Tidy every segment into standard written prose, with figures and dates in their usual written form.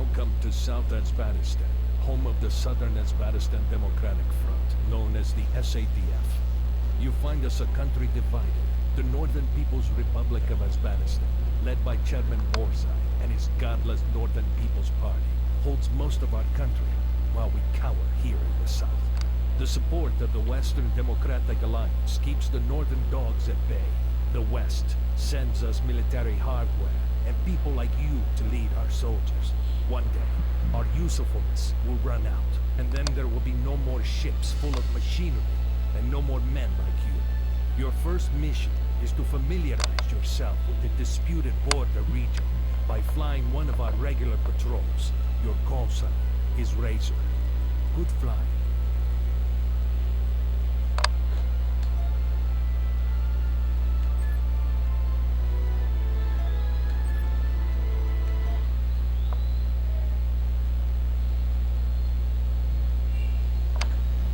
Welcome to South Uzbekistan, home of the Southern Uzbekistan Democratic Front, known as the SADF. You find us a country divided. The Northern People's Republic of Uzbekistan, led by Chairman Borzai and his godless Northern People's Party, holds most of our country, while we cower here in the South. The support of the Western Democratic Alliance keeps the Northern dogs at bay. The West sends us military hardware and people like you to lead our soldiers. One day, our usefulness will run out, and then there will be no more ships full of machinery, and no more men like you. Your first mission is to familiarize yourself with the disputed border region by flying one of our regular patrols. Your call sign is Razor. Good flying.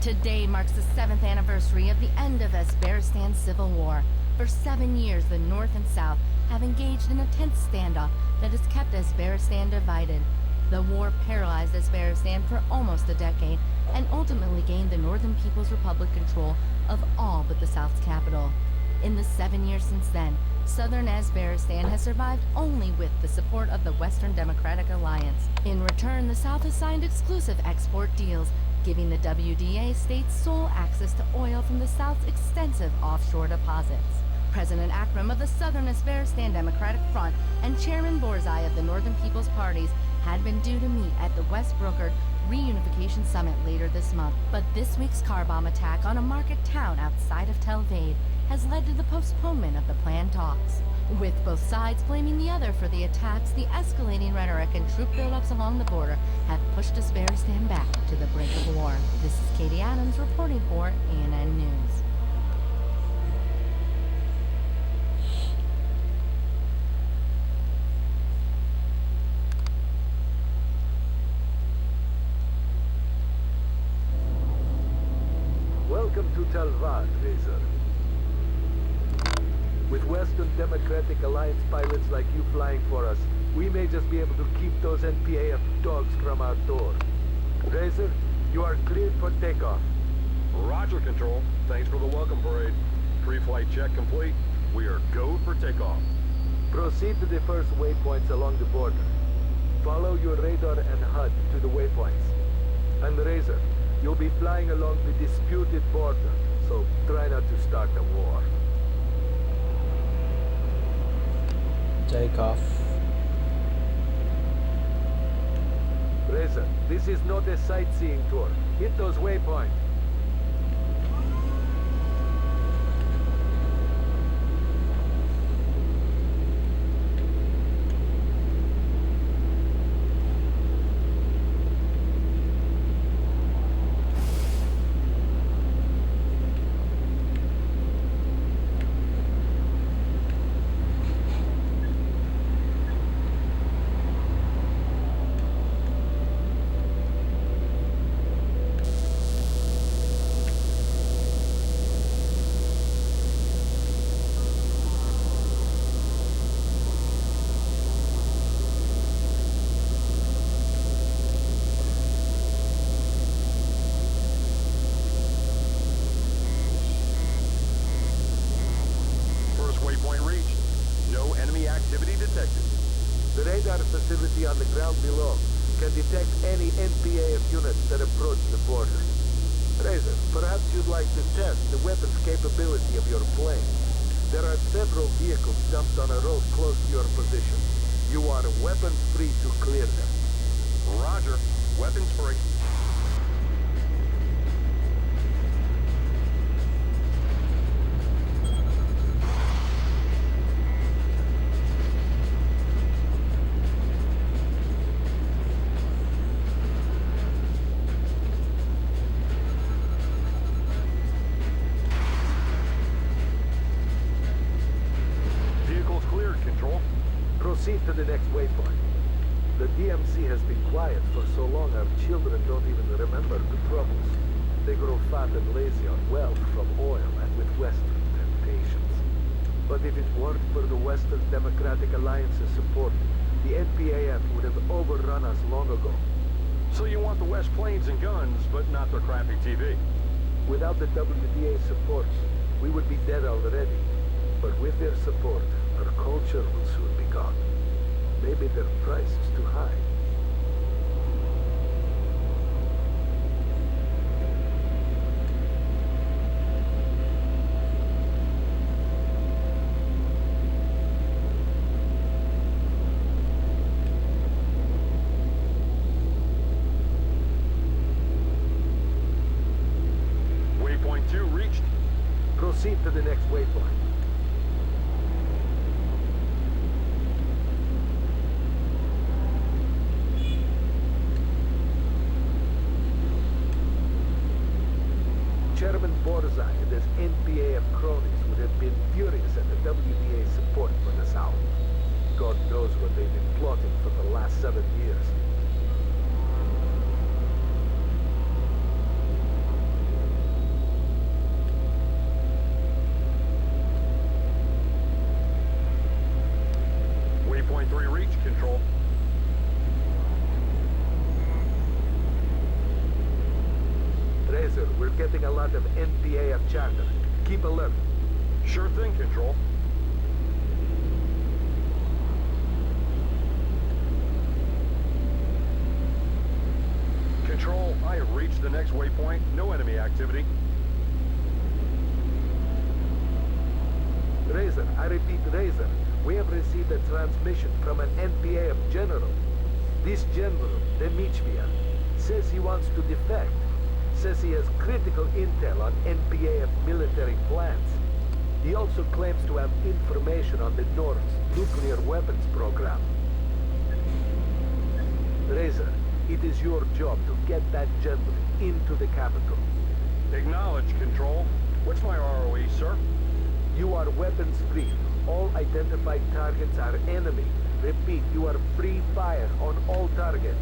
Today marks the 7th anniversary of the end of Uzbekistan's civil war. For 7 years, the North and South have engaged in a tense standoff that has kept Uzbekistan divided. The war paralyzed Uzbekistan for almost a decade and ultimately gained the Northern People's Republic control of all but the South's capital. In the 7 years since then, Southern Uzbekistan has survived only with the support of the Western Democratic Alliance. In return, the South has signed exclusive export deals, giving the WDA states sole access to oil from the South's extensive offshore deposits. President Akram of the Southern Uzbekistan Democratic Front and Chairman Borzai of the Northern People's Parties had been due to meet at the West-brokered Reunification Summit later this month. But this week's car bomb attack on a market town outside of Tel Aviv has led to the postponement of the planned talks. With both sides blaming the other for the attacks, the escalating rhetoric and troop buildups along the border have pushed Uzbekistan back to the brink of war. This is Katie Adams reporting for ANN News. Welcome to Talvad, Razor. With Western Democratic Alliance pilots like you flying for us, we may just be able to keep those NPAF dogs from our door. Razor, you are cleared for takeoff. Roger, Control. Thanks for the welcome parade. Pre-flight check complete. We are go for takeoff. Proceed to the first waypoints along the border. Follow your radar and HUD to the waypoints. And Razor, you'll be flying along the disputed border, so try not to start a war. Take off. Razor, this is not a sightseeing tour. Hit those waypoints. The radar facility on the ground below can detect any NPAF units that approach the border. Razor, perhaps you'd like to test the weapons capability of your plane. There are several vehicles dumped on a road close to your position. You are weapons free to clear them. Roger. Weapons free. Proceed to the next waypoint. The DMC has been quiet for so long our children don't even remember the troubles. They grow fat and lazy on wealth from oil and with Western temptations. But if it weren't for the Western Democratic Alliance's support, the NPAF would have overrun us long ago. So you want the West planes and guns, but not their crappy TV? Without the WDA support, we would be dead already. But with their support, our culture will soon be gone. Maybe their price is too high. Waypoint 2 reached. Proceed to the next waypoint. Chairman Borzai and his NPAF cronies would have been furious at the WDA support for the South. God knows what they've been plotting for the last 7 years. Waypoint 3 reached, Control. Razor, we're getting a lot of NPAF chatter. Keep alert. Sure thing, Control. Control, I have reached the next waypoint. No enemy activity. Razor, I repeat, Razor. We have received a transmission from an NPAF general. This general, Demichvia, says he wants to defect. Says he has critical intel on NPAF military plans. He also claims to have information on the North's nuclear weapons program. Razor, it is your job to get that general into the capital. Acknowledge, Control. What's my ROE, sir? You are weapons free. All identified targets are enemy. Repeat, you are free fire on all targets.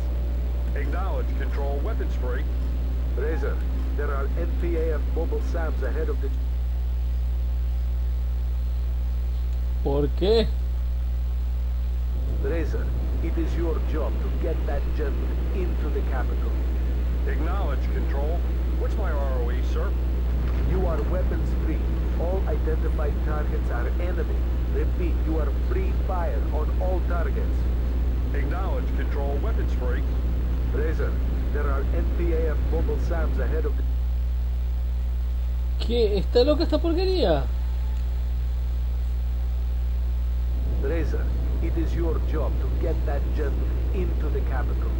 Acknowledge, Control. Weapons free. Razor, there are NPAF mobile SAMs ahead of the... ¿Por qué? Razor, it is your job to get that general into the capital. Acknowledge, Control. What's my ROE, sir? You are weapons free. All identified targets are enemy. Repeat, you are free fire on all targets. Acknowledge, Control. Weapons free. Razor, there are NPAF mobile SAMs ahead of the... ¿Qué? ¿Está loca esta porquería? Razor, it is your job to get that general into the capital.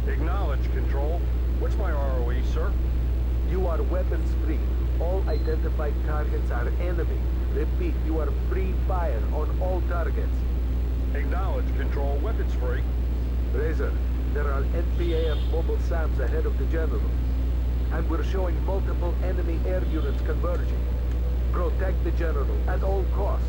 Acknowledge, Control. What's my ROE, sir? You are weapons free. All identified targets are enemy. Repeat, you are free fire on all targets. Acknowledge, Control. Weapons free. Razor, there are NPAF mobile SAMs ahead of the general. And we're showing multiple enemy air units converging. Protect the general at all costs.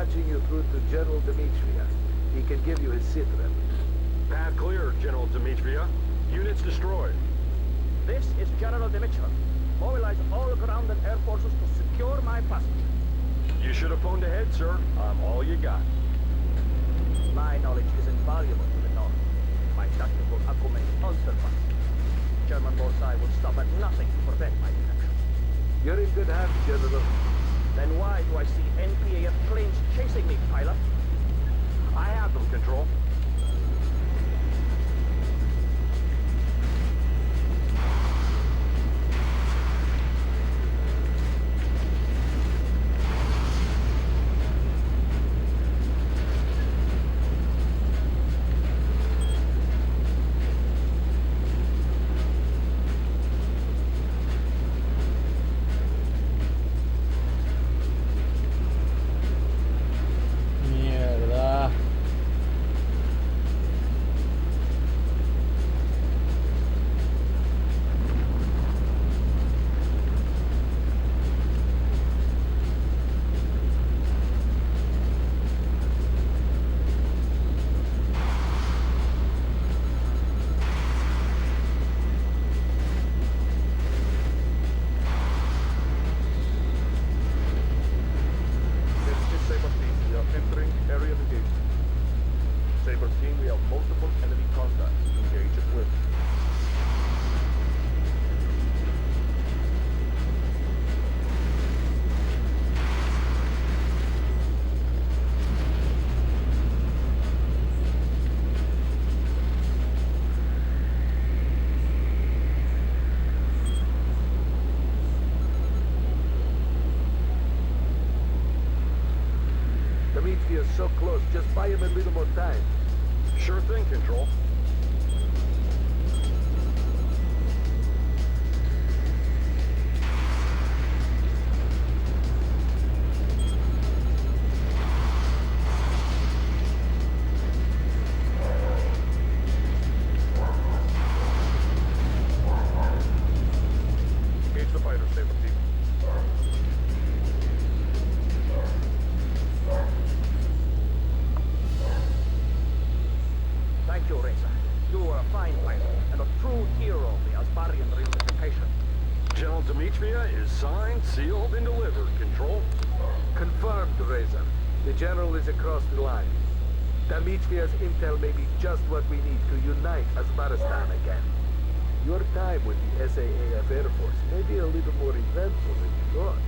patching you through to General Demetria. He can give you his sitrep. Path clear, General Demetria. Units destroyed. This is General Dimitrov. Mobilize all ground and air forces to secure my passenger. You should have phoned ahead, sir. I'm all you got. My knowledge is invaluable to the North. My tactical acumen unsurpassed. German bullseye will stop at nothing to prevent my detection. You're in good hands, General. Then why do I see NPAF planes chasing me, pilot? I have them, Control. Mierda. This is Saber Team. We are entering area of engagement. Saber Team, we have multiple enemy contacts. Engage at will. Demetria's so close, just buy him a little more time. Sure thing, Control. Engage the fighter, Saber Team. Thank you, Reza. You are a fine pilot and a true hero of the Asbarian reunification. General Demetria is signed, sealed, and delivered, Control. Confirmed, Reza. The General is across the line. Demetria's intel may be just what we need to unite Asbaristan again. Your time with the SAAF Air Force may be a little more eventful than you thought.